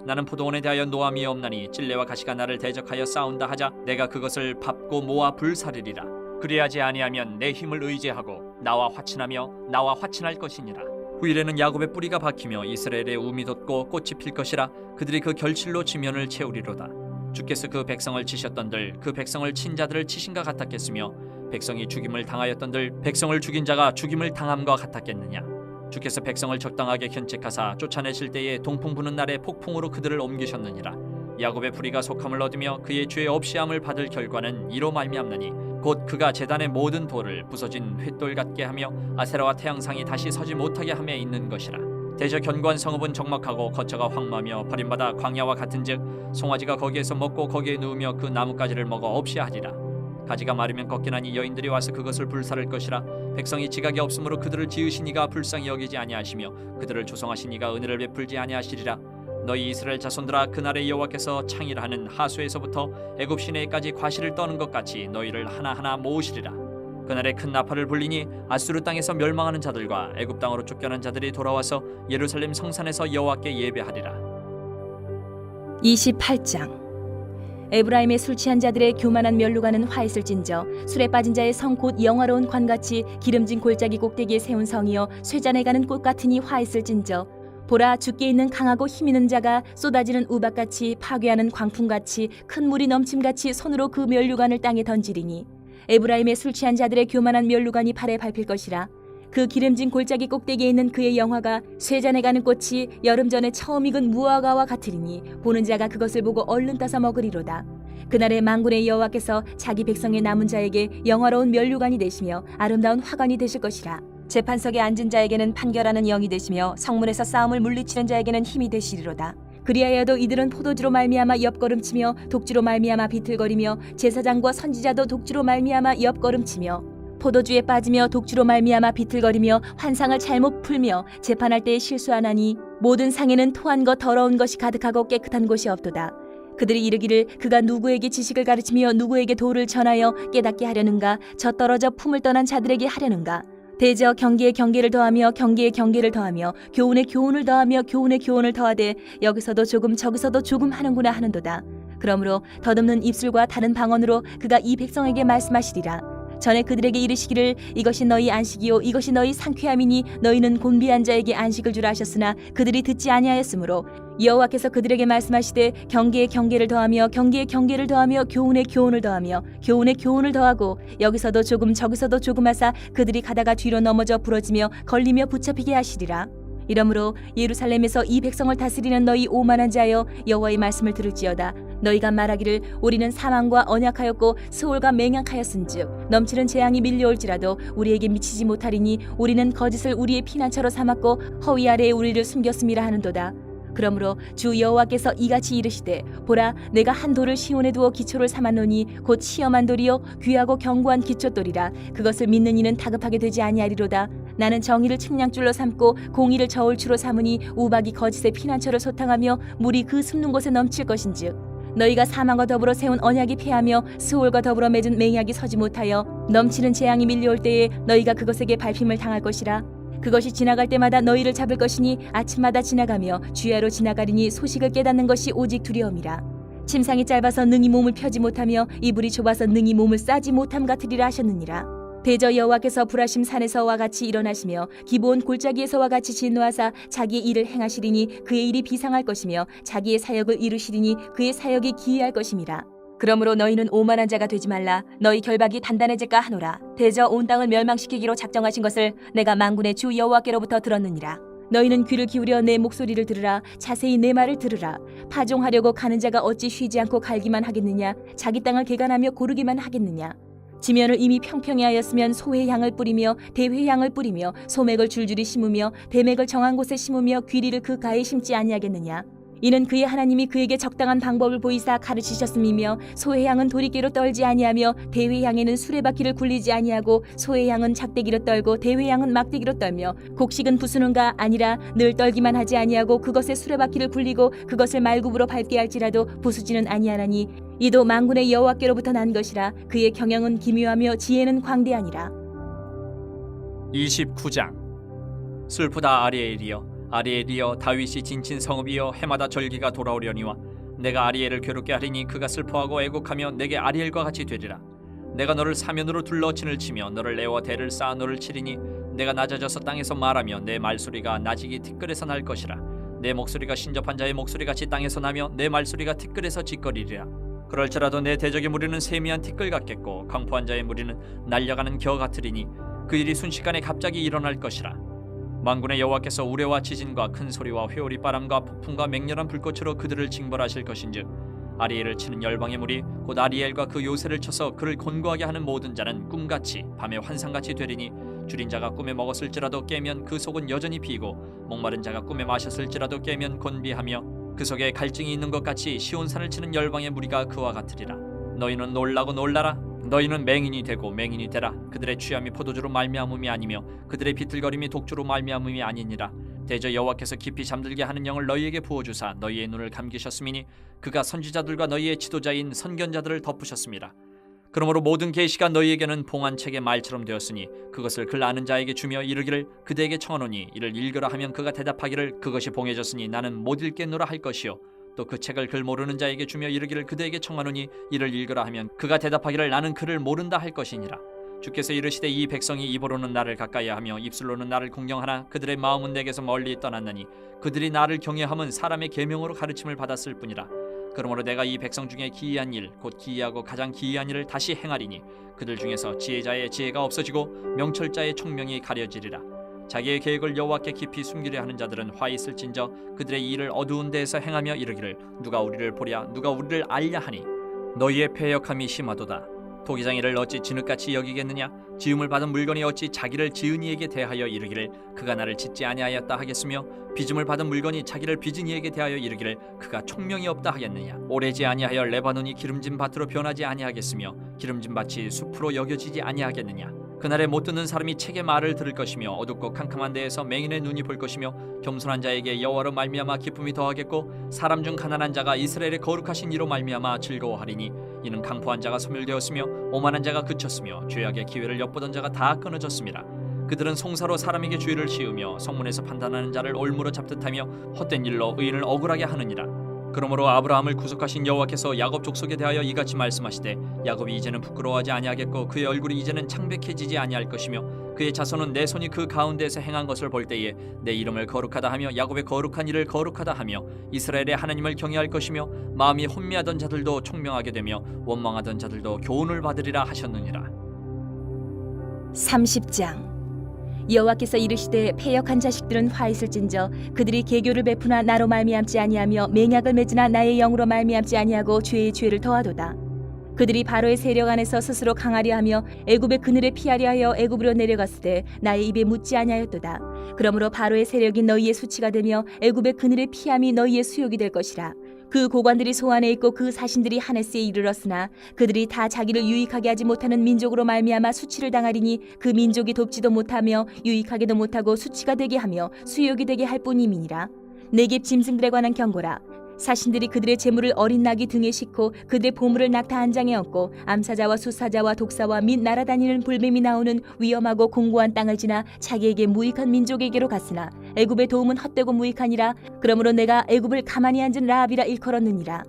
나는 포도원에 대하여 노함이 없나니 찔레와 가시가 나를 대적하여 싸운다 하자 내가 그것을 밟고 모아 불사르리라. 그리하지 아니하면 내 힘을 의지하고 나와 화친할 것이니라. 후일에는 야곱의 뿌리가 박히며 이스라엘의 움이 돋고 꽃이 필 것이라. 그들이 그 결실로 지면을 채우리로다. 주께서 그 백성을 치셨던들 그 백성을 친 자들을 치신가 같았겠으며 백성이 죽임을 당하였던들 백성을 죽인 자가 죽임을 당함과 같았겠느냐. 주께서 백성을 적당하게 견책하사 쫓아내실 때에 동풍 부는 날에 폭풍으로 그들을 옮기셨느니라. 야곱의 불의가 속함을 얻으며 그의 죄 없이함을 받을 결과는 이로 말미암느니 곧 그가 제단의 모든 돌을 부서진 횃돌 같게 하며 아세라와 태양상이 다시 서지 못하게 함에 있는 것이라. 대저 견고한 성읍은 적막하고 거처가 황무하며 버림받아 광야와 같은즉 송아지가 거기에서 먹고 거기에 누우며 그 나뭇가지를 먹어 없이 하리라. 가지가 마르면 꺾이나니 여인들이 와서 그것을 불사를 것이라. 백성이 지각이 없으므로 그들을 지으신 이가 불쌍히 여기지 아니하시며 그들을 조성하신 이가 은혜를 베풀지 아니하시리라. 너희 이스라엘 자손들아, 그날에 여호와께서 창일하는 하수에서부터 애굽 시내까지 과실을 떠는 것 같이 너희를 하나하나 모으시리라. 그날에 큰 나팔을 불리니 아수르 땅에서 멸망하는 자들과 애굽 땅으로 쫓겨난 자들이 돌아와서 예루살렘 성산에서 여호와께 예배하리라. 28장. 에브라임의 술 취한 자들의 교만한 면류관은 화 있을진저 술에 빠진 자의 성 곧 영화로운 관같이 기름진 골짜기 꼭대기에 세운 성이여 쇠잔에 가는 꽃 같으니 화 있을진저. 보라, 주께 있는 강하고 힘있는 자가 쏟아지는 우박같이 파괴하는 광풍같이 큰 물이 넘침같이 손으로 그 면류관을 땅에 던지리니 에브라임의 술 취한 자들의 교만한 면류관이 발에 밟힐 것이라. 그 기름진 골짜기 꼭대기에 있는 그의 영화가 쇠잔에 가는 꽃이 여름 전에 처음 익은 무화과와 같으리니 보는 자가 그것을 보고 얼른 따서 먹으리로다. 그날에 만군의 여호와께서 자기 백성의 남은 자에게 영화로운 면류관이 되시며 아름다운 화관이 되실 것이라. 재판석에 앉은 자에게는 판결하는 영이 되시며 성문에서 싸움을 물리치는 자에게는 힘이 되시리로다. 그리하여도 이들은 포도주로 말미암아 옆걸음치며 독주로 말미암아 비틀거리며 제사장과 선지자도 독주로 말미암아 옆걸음치며 포도주에 빠지며 독주로 말미암아 비틀거리며 환상을 잘못 풀며 재판할 때에 실수하나니 모든 상에는 토한 것 더러운 것이 가득하고 깨끗한 곳이 없도다. 그들이 이르기를 그가 누구에게 지식을 가르치며 누구에게 도를 전하여 깨닫게 하려는가. 저 떨어져 품을 떠난 자들에게 하려는가. 대저 경계에 경계를 더하며 경계에 경계를 더하며 교훈에 교훈을 더하며 교훈에 교훈을 더하되 여기서도 조금 저기서도 조금 하는구나 하는도다. 그러므로 덧없는 입술과 다른 방언으로 그가 이 백성에게 말씀하시리라. 전에 그들에게 이르시기를 이것이 너희 안식이요 이것이 너희 상쾌함이니 너희는 곤비한 자에게 안식을 주라 하셨으나 그들이 듣지 아니하였으므로 여호와께서 그들에게 말씀하시되 경계에 경계를 더하며 경계에 경계를 더하며 교훈에 교훈을 더하며 교훈에 교훈을 더하고 여기서도 조금 저기서도 조금 하사 그들이 가다가 뒤로 넘어져 부러지며 걸리며 붙잡히게 하시리라. 이러므로 예루살렘에서 이 백성을 다스리는 너희 오만한 자여 여호와의 말씀을 들을지어다. 너희가 말하기를 우리는 사망과 언약하였고 스올과 맹약하였은즉 넘치는 재앙이 밀려올지라도 우리에게 미치지 못하리니 우리는 거짓을 우리의 피난처로 삼았고 허위 아래에 우리를 숨겼음이라 하는도다. 그러므로 주 여호와께서 이같이 이르시되 보라 내가 한 돌을 시온에 두어 기초를 삼았노니 곧 시험한 돌이요 귀하고 견고한 기초돌이라. 그것을 믿는 이는 다급하게 되지 아니하리로다. 나는 정의를 측량줄로 삼고 공의를 저울추로 삼으니 우박이 거짓의 피난처를 소탕하며 물이 그 숨는 곳에 넘칠 것인즉 너희가 사망과 더불어 세운 언약이 패하며 스올과 더불어 맺은 맹약이 서지 못하여 넘치는 재앙이 밀려올 때에 너희가 그것에게 밟힘을 당할 것이라. 그것이 지나갈 때마다 너희를 잡을 것이니 아침마다 지나가며 주야로 지나가리니 소식을 깨닫는 것이 오직 두려움이라. 침상이 짧아서 능히 몸을 펴지 못하며 이불이 좁아서 능히 몸을 싸지 못함 같으리라 하셨느니라. 대저 여호와께서 불하심 산에서와 같이 일어나시며 기브온 골짜기에서와 같이 진노하사 자기의 일을 행하시리니 그의 일이 비상할 것이며 자기의 사역을 이루시리니 그의 사역이 기이할 것임이라. 그러므로 너희는 오만한 자가 되지 말라. 너희 결박이 단단해질까 하노라. 대저 온 땅을 멸망시키기로 작정하신 것을 내가 만군의 주 여호와께로부터 들었느니라. 너희는 귀를 기울여 내 목소리를 들으라. 자세히 내 말을 들으라. 파종하려고 가는 자가 어찌 쉬지 않고 갈기만 하겠느냐. 자기 땅을 개간하며 고르기만 하겠느냐. 지면을 이미 평평히 하였으면 소의 향을 뿌리며 대회의 향을 뿌리며 소맥을 줄줄이 심으며 대맥을 정한 곳에 심으며 귀리를 그 가에 심지 아니하겠느냐. 이는 그의 하나님이 그에게 적당한 방법을 보이사 가르치셨음이며 소의 향은 도리깨로 떨지 아니하며 대회의 향에는 수레바퀴를 굴리지 아니하고 소의 향은 작대기로 떨고 대회의 향은 막대기로 떨며 곡식은 부수는가 아니라 늘 떨기만 하지 아니하고 그것에 수레바퀴를 굴리고 그것을 말굽으로 밟게 할지라도 부수지는 아니하나니 이도 만군의 여호와께로부터 난 것이라. 그의 경영은 기묘하며 지혜는 광대하니라. 29장. 슬프다 아리엘이여 다윗이 진친 성읍이여 해마다 절기가 돌아오려니와 내가 아리엘을 괴롭게 하리니 그가 슬퍼하고 애곡하며 내게 아리엘과 같이 되리라. 내가 너를 사면으로 둘러 진을 치며 너를 내어 대를 쌓아 너를 치리니 내가 낮아져서 땅에서 말하며 내 말소리가 나직이 티끌에서 날 것이라. 내 목소리가 신접한 자의 목소리같이 땅에서 나며 내 말소리가 티끌에서 짓거리리라. 그럴지라도 내 대적의 무리는 세미한 티끌 같겠고 강포한 자의 무리는 날려가는 겨 같으리니 그 일이 순식간에 갑자기 일어날 것이라. 만군의 여호와께서 우레와 지진과 큰 소리와 회오리 바람과 폭풍과 맹렬한 불꽃으로 그들을 징벌하실 것인즉 아리엘을 치는 열방의 무리 곧 아리엘과 그 요새를 쳐서 그를 곤고하게 하는 모든 자는 꿈같이 밤의 환상같이 되리니 줄인 자가 꿈에 먹었을지라도 깨면 그 속은 여전히 비고 목마른 자가 꿈에 마셨을지라도 깨면 곤비하며 그 속에 갈증이 있는 것 같이 시온산을 치는 열방의 무리가 그와 같으리라. 너희는 놀라고 놀라라. 너희는 맹인이 되고 맹인이 되라. 그들의 취함이 포도주로 말미암음이 아니며 그들의 비틀거림이 독주로 말미암음이 아니니라. 대저 여호와께서 깊이 잠들게 하는 영을 너희에게 부어주사 너희의 눈을 감기셨음이니 그가 선지자들과 너희의 지도자인 선견자들을 덮으셨음이라. 그러므로 모든 계시가 너희에게는 봉한 책의 말처럼 되었으니 그것을 글 아는 자에게 주며 이르기를 그대에게 청하노니 이를 읽으라 하면 그가 대답하기를 그것이 봉해졌으니 나는 못 읽겠노라 할 것이요 또 그 책을 글 모르는 자에게 주며 이르기를 그대에게 청하노니 이를 읽으라 하면 그가 대답하기를 나는 그를 모른다 할 것이니라. 주께서 이르시되 이 백성이 입으로는 나를 가까이하며 입술로는 나를 공경하나 그들의 마음은 내게서 멀리 떠났나니 그들이 나를 경외함은 사람의 계명으로 가르침을 받았을 뿐이라. 그러므로 내가 이 백성 중에 기이한 일 곧 기이하고 가장 기이한 일을 다시 행하리니 그들 중에서 지혜자의 지혜가 없어지고 명철자의 총명이 가려지리라. 자기의 계획을 여호와께 깊이 숨기려 하는 자들은 화 있을진저 그들의 일을 어두운 데에서 행하며 이르기를 누가 우리를 보랴 누가 우리를 알랴 하니 너희의 패역함이 심하도다. 토기장이를 어찌 진흙같이 여기겠느냐. 지음을 받은 물건이 어찌 자기를 지은 이에게 대하여 이르기를 그가 나를 짓지 아니하였다 하겠으며 빚음을 받은 물건이 자기를 빚은 이에게 대하여 이르기를 그가 총명이 없다 하겠느냐. 오래지 아니하여 레바논이 기름진 밭으로 변하지 아니하겠으며 기름진 밭이 숲으로 여겨지지 아니하겠느냐. 그날에 못 듣는 사람이 책의 말을 들을 것이며 어둡고 캄캄한 데에서 맹인의 눈이 볼 것이며 겸손한 자에게 여호와로 말미암아 기쁨이 더하겠고 사람 중 가난한 자가 이스라엘의 거룩하신 이로 말미암아 즐거워하리니 이는 강포한 자가 소멸되었으며 오만한 자가 그쳤으며 죄악의 기회를 엿보던 자가 다 끊어졌습니다. 그들은 송사로 사람에게 죄를 지으며 성문에서 판단하는 자를 올무로 잡듯하며 헛된 일로 의인을 억울하게 하느니라. 그러므로 아브라함을 구속하신 여호와께서 야곱 족속에 대하여 이같이 말씀하시되 야곱이 이제는 부끄러워하지 아니하겠고 그의 얼굴이 이제는 창백해지지 아니할 것이며 그의 자손은 내 손이 그 가운데에서 행한 것을 볼 때에 내 이름을 거룩하다 하며 야곱의 거룩한 일을 거룩하다 하며 이스라엘의 하나님을 경외할 것이며 마음이 혼미하던 자들도 총명하게 되며 원망하던 자들도 교훈을 받으리라 하셨느니라. 30장. 여호와께서 이르시되 패역한 자식들은 화 있을진저 그들이 계교를 베푸나 나로 말미암지 아니하며 맹약을 맺으나 나의 영으로 말미암지 아니하고 죄의 죄를 더하도다. 그들이 바로의 세력 안에서 스스로 강하려 하며 애굽의 그늘에 피하려 하여 애굽으로 내려갔을 때 나의 입에 묻지 아니하였도다. 그러므로 바로의 세력이 너희의 수치가 되며 애굽의 그늘에 피함이 너희의 수욕이 될 것이라. 그 고관들이 소안에 있고 그 사신들이 하네스에 이르렀으나 그들이 다 자기를 유익하게 하지 못하는 민족으로 말미암아 수치를 당하리니 그 민족이 돕지도 못하며 유익하게도 못하고 수치가 되게 하며 수욕이 되게 할 뿐임이니라. 네겝 짐승들에 관한 경고라. 사신들이 그들의 재물을 어린 낙이 등에 싣고 그들의 보물을 낙타 한 장에 얹고 암사자와 수사자와 독사와 및 날아다니는 불뱀이 나오는 위험하고 공고한 땅을 지나 자기에게 무익한 민족에게로 갔으나 애굽의 도움은 헛되고 무익하니라. 그러므로 내가 애굽을 가만히 앉은 라합이라 일컬었느니라.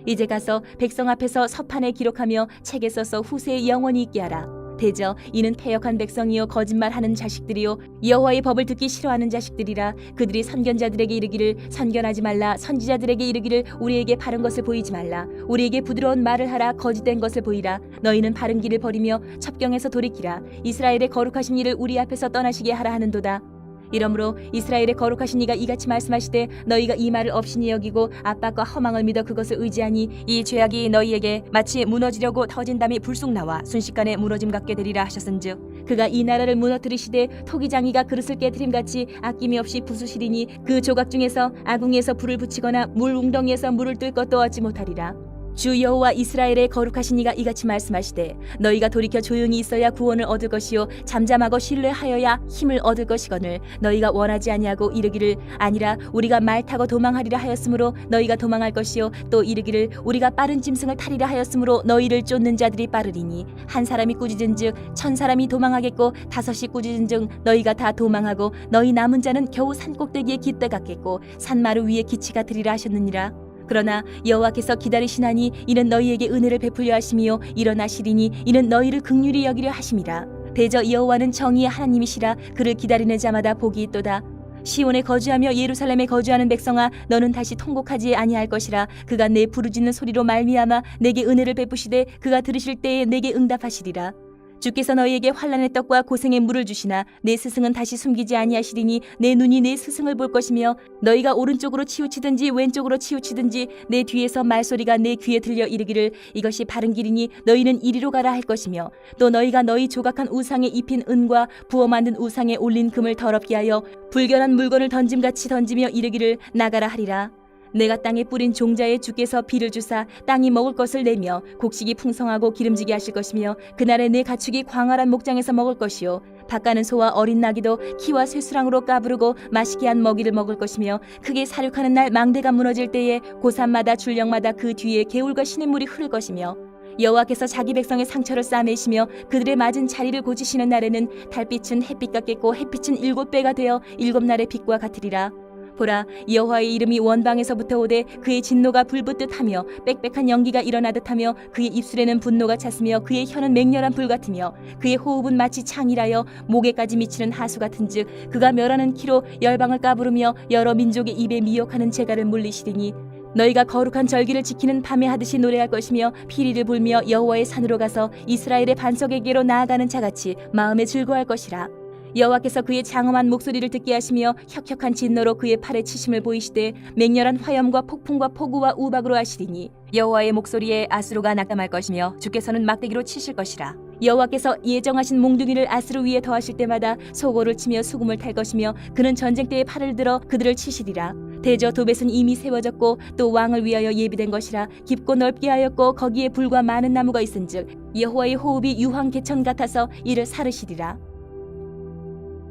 이제 가서 백성 앞에서 서판에 기록하며 책에 써서 후세에 영원히 있게 하라. 대저 이는 패역한 백성이요 거짓말하는 자식들이요 여호와의 법을 듣기 싫어하는 자식들이라. 그들이 선견자들에게 이르기를 선견하지 말라. 선지자들에게 이르기를 우리에게 바른 것을 보이지 말라. 우리에게 부드러운 말을 하라. 거짓된 것을 보이라. 너희는 바른 길을 버리며 첩경에서 돌이키라. 이스라엘의 거룩하신 이를 우리 앞에서 떠나시게 하라 하는도다. 이러므로 이스라엘의 거룩하신 이가 이같이 말씀하시되 너희가 이 말을 업신이 여기고 압박과 허망을 믿어 그것을 의지하니 이 죄악이 너희에게 마치 무너지려고 터진 담이 불쑥 나와 순식간에 무너짐 같게 되리라 하셨은즉 그가 이 나라를 무너뜨리시되 토기장이가 그릇을 깨트림같이 아낌이 없이 부수시리니 그 조각 중에서 아궁이에서 불을 붙이거나 물 웅덩이에서 물을 뜰 것도 얻지 못하리라. 주 여호와 이스라엘의 거룩하신 이가 이같이 말씀하시되 너희가 돌이켜 조용히 있어야 구원을 얻을 것이요 잠잠하고 신뢰하여야 힘을 얻을 것이거늘 너희가 원하지 아니하고 이르기를 아니라 우리가 말 타고 도망하리라 하였으므로 너희가 도망할 것이요 또 이르기를 우리가 빠른 짐승을 타리라 하였으므로 너희를 쫓는 자들이 빠르리니 한 사람이 꾸짖은즉 1000사람이 도망하겠고 5이 꾸짖은즉 너희가 다 도망하고 너희 남은 자는 겨우 산꼭대기에 깃대 같겠고 산마루 위에 기치가 되리라 하셨느니라. 그러나 여호와께서 기다리시나니 이는 너희에게 은혜를 베풀려 하심이요 일어나시리니 이는 너희를 긍휼히 여기려 하심이라. 대저 여호와는 정의의 하나님이시라. 그를 기다리는 자마다 복이 있도다. 시온에 거주하며 예루살렘에 거주하는 백성아 너는 다시 통곡하지 아니할 것이라. 그가 내 부르짖는 소리로 말미암아 내게 은혜를 베푸시되 그가 들으실 때에 내게 응답하시리라. 주께서 너희에게 환난의 떡과 고생의 물을 주시나 내 스승은 다시 숨기지 아니하시리니 내 눈이 내 스승을 볼 것이며 너희가 오른쪽으로 치우치든지 왼쪽으로 치우치든지 내 뒤에서 말소리가 내 귀에 들려 이르기를 이것이 바른 길이니 너희는 이리로 가라 할 것이며 또 너희가 너희 조각한 우상에 입힌 은과 부어 만든 우상에 올린 금을 더럽게 하여 불결한 물건을 던짐같이 던지며 이르기를 나가라 하리라. 내가 땅에 뿌린 종자에 주께서 비를 주사 땅이 먹을 것을 내며 곡식이 풍성하고 기름지게 하실 것이며 그날에 내 가축이 광활한 목장에서 먹을 것이요 밭가는 소와 어린 나귀도 키와 쇠수랑으로 까부르고 맛있게 한 먹이를 먹을 것이며 크게 사륙하는 날 망대가 무너질 때에 고산마다 줄령마다 그 뒤에 개울과 시냇물이 흐를 것이며 여호와께서 자기 백성의 상처를 싸매시며 그들의 맞은 자리를 고치시는 날에는 달빛은 햇빛 같겠고 햇빛은 7배가 되어 7날의 빛과 같으리라. 보라 여호와의 이름이 원방에서부터 오되 그의 진노가 불붙듯하며 빽빽한 연기가 일어나듯하며 그의 입술에는 분노가 찼으며 그의 혀는 맹렬한 불 같으며 그의 호흡은 마치 창이라여 목에까지 미치는 하수 같은즉 그가 멸하는 키로 열방을 까부르며 여러 민족의 입에 미혹하는 재갈을 물리시리니 너희가 거룩한 절기를 지키는 밤에 하듯이 노래할 것이며 피리를 불며 여호와의 산으로 가서 이스라엘의 반석에게로 나아가는 자같이 마음에 즐거워할 것이라. 여호와께서 그의 장엄한 목소리를 듣게 하시며 혁혁한 진노로 그의 팔에 치심을 보이시되 맹렬한 화염과 폭풍과 폭우와 우박으로 하시리니 여호와의 목소리에 아수르가 낙담할 것이며 주께서는 막대기로 치실 것이라. 여호와께서 예정하신 몽둥이를 아수르 위에 더하실 때마다 소고를 치며 수금을 탈 것이며 그는 전쟁 때에 팔을 들어 그들을 치시리라. 대저 도벳은 이미 세워졌고 또 왕을 위하여 예비된 것이라. 깊고 넓게 하였고 거기에 불과 많은 나무가 있은즉 여호와의 호흡이 유황 개천 같아서 이를 사르시리라.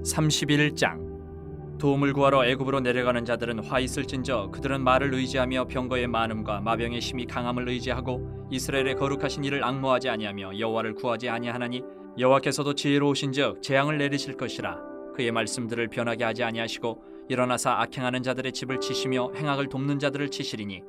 31장. 도움을 구하러 애굽으로 내려가는 자들은 화 있을진저 그들은 말을 의지하며 병거의 많음과 마병의 힘이 강함을 의지하고 이스라엘의 거룩하신 이를 앙모하지 아니하며 여호와를 구하지 아니하나니 여호와께서도 지혜로우신즉 재앙을 내리실 것이라. 그의 말씀들을 변하게 하지 아니하시고 일어나사 악행하는 자들의 집을 치시며 행악을 돕는 자들을 치시리니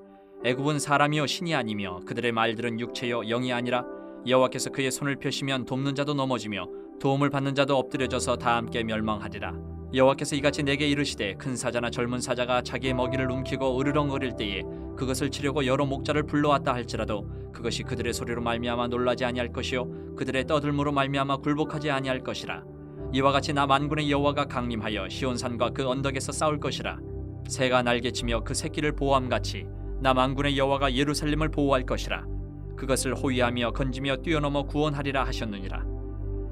애굽은 사람이요 신이 아니며 그들의 말들은 육체요 영이 아니라 여호와께서 그의 손을 펴시면 돕는 자도 넘어지며 도움을 받는 자도 엎드려져서 다 함께 멸망하리라. 여호와께서 이같이 내게 이르시되 큰 사자나 젊은 사자가 자기의 먹이를 움키고 으르렁거릴 때에 그것을 치려고 여러 목자를 불러왔다 할지라도 그것이 그들의 소리로 말미암아 놀라지 아니할 것이요 그들의 떠들므로 말미암아 굴복하지 아니할 것이라. 이와 같이 나 만군의 여호와가 강림하여 시온산과 그 언덕에서 싸울 것이라. 새가 날개치며 그 새끼를 보호함같이 나 만군의 여호와가 예루살렘을 보호할 것이라. 그것을 호위하며 건지며 뛰어넘어 구원하리라 하셨느니라.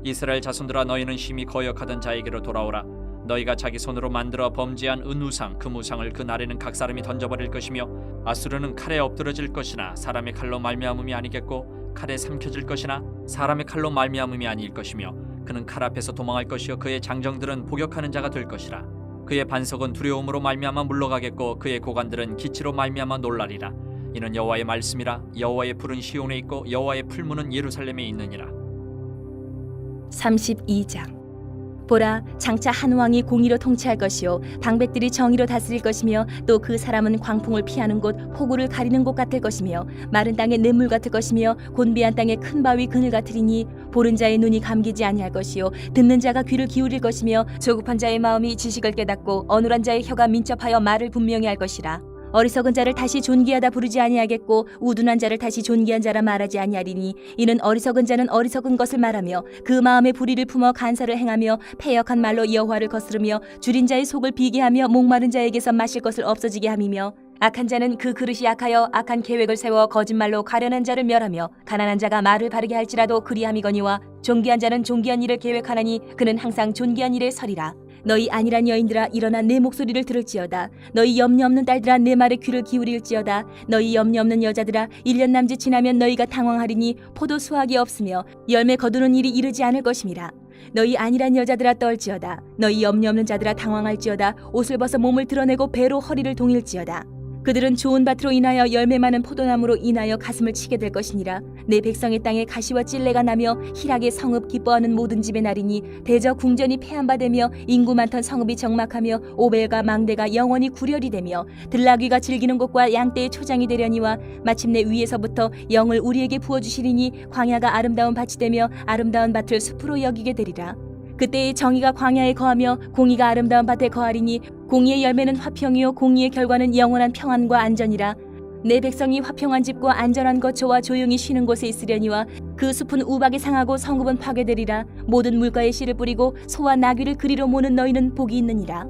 이스라엘 자손들아 너희는 심히 거역하던 자에게로 돌아오라. 너희가 자기 손으로 만들어 범죄한 은우상 금우상을 그 날에는 각 사람이 던져버릴 것이며 아수르는 칼에 엎드러질 것이나 사람의 칼로 말미암음이 아니겠고 칼에 삼켜질 것이나 사람의 칼로 말미암음이 아닐 것이며 그는 칼 앞에서 도망할 것이요 그의 장정들은 복역하는 자가 될 것이라. 그의 반석은 두려움으로 말미암아 물러가겠고 그의 고관들은 기치로 말미암아 놀라리라. 이는 여호와의 말씀이라. 여호와의 불은 시온에 있고 여호와의 풀무는 예루살렘에 있느니라. 32장. 보라, 장차 한 왕이 공의로 통치할 것이요 방백들이 정의로 다스릴 것이며 또 그 사람은 광풍을 피하는 곳 폭우를 가리는 곳 같을 것이며 마른 땅의 냇물 같을 것이며 곤비한 땅의 큰 바위 그늘 같으리니 보는 자의 눈이 감기지 아니할 것이요 듣는 자가 귀를 기울일 것이며 조급한 자의 마음이 지식을 깨닫고 어눌한 자의 혀가 민첩하여 말을 분명히 할 것이라. 어리석은 자를 다시 존귀하다 부르지 아니하겠고 우둔한 자를 다시 존귀한 자라 말하지 아니하리니 이는 어리석은 자는 어리석은 것을 말하며 그 마음에 불의를 품어 간사를 행하며 패역한 말로 여호와를 거스르며 줄인 자의 속을 비게 하며 목마른 자에게서 마실 것을 없어지게 함이며 악한 자는 그 그릇이 약하여 악한 계획을 세워 거짓말로 가련한 자를 멸하며 가난한 자가 말을 바르게 할지라도 그리함이거니와 존귀한 자는 존귀한 일을 계획하나니 그는 항상 존귀한 일에 서리라. 너희 안일한 여인들아 일어나 내 목소리를 들을지어다. 너희 염려 없는 딸들아 내 말에 귀를 기울일지어다. 너희 염려 없는 여자들아 1년 남짓 지나면 너희가 당황하리니 포도 수확이 없으며 열매 거두는 일이 이르지 않을 것임이라. 너희 안일한 여자들아 떨지어다. 너희 염려 없는 자들아 당황할지어다. 옷을 벗어 몸을 드러내고 배로 허리를 동일지어다. 그들은 좋은 밭으로 인하여 열매 많은 포도나무로 인하여 가슴을 치게 될 것이니라. 내 백성의 땅에 가시와 찔레가 나며 희락의 성읍 기뻐하는 모든 집의 날이니 대저 궁전이 폐한바되며 인구 많던 성읍이 적막하며 오벨과 망대가 영원히 구렬이 되며 들나귀가 즐기는 곳과 양떼의 초장이 되려니와 마침내 위에서부터 영을 우리에게 부어주시리니 광야가 아름다운 밭이 되며 아름다운 밭을 숲으로 여기게 되리라. 그때의 정의가 광야에 거하며 공의가 아름다운 밭에 거하리니 공의의 열매는 화평이요 공의의 결과는 영원한 평안과 안전이라. 내 백성이 화평한 집과 안전한 거처와 조용히 쉬는 곳에 있으려니와 그 숲은 우박이 상하고 성읍은 파괴되리라. 모든 물가에 씨를 뿌리고 소와 나귀를 그리로 모는 너희는 복이 있느니라.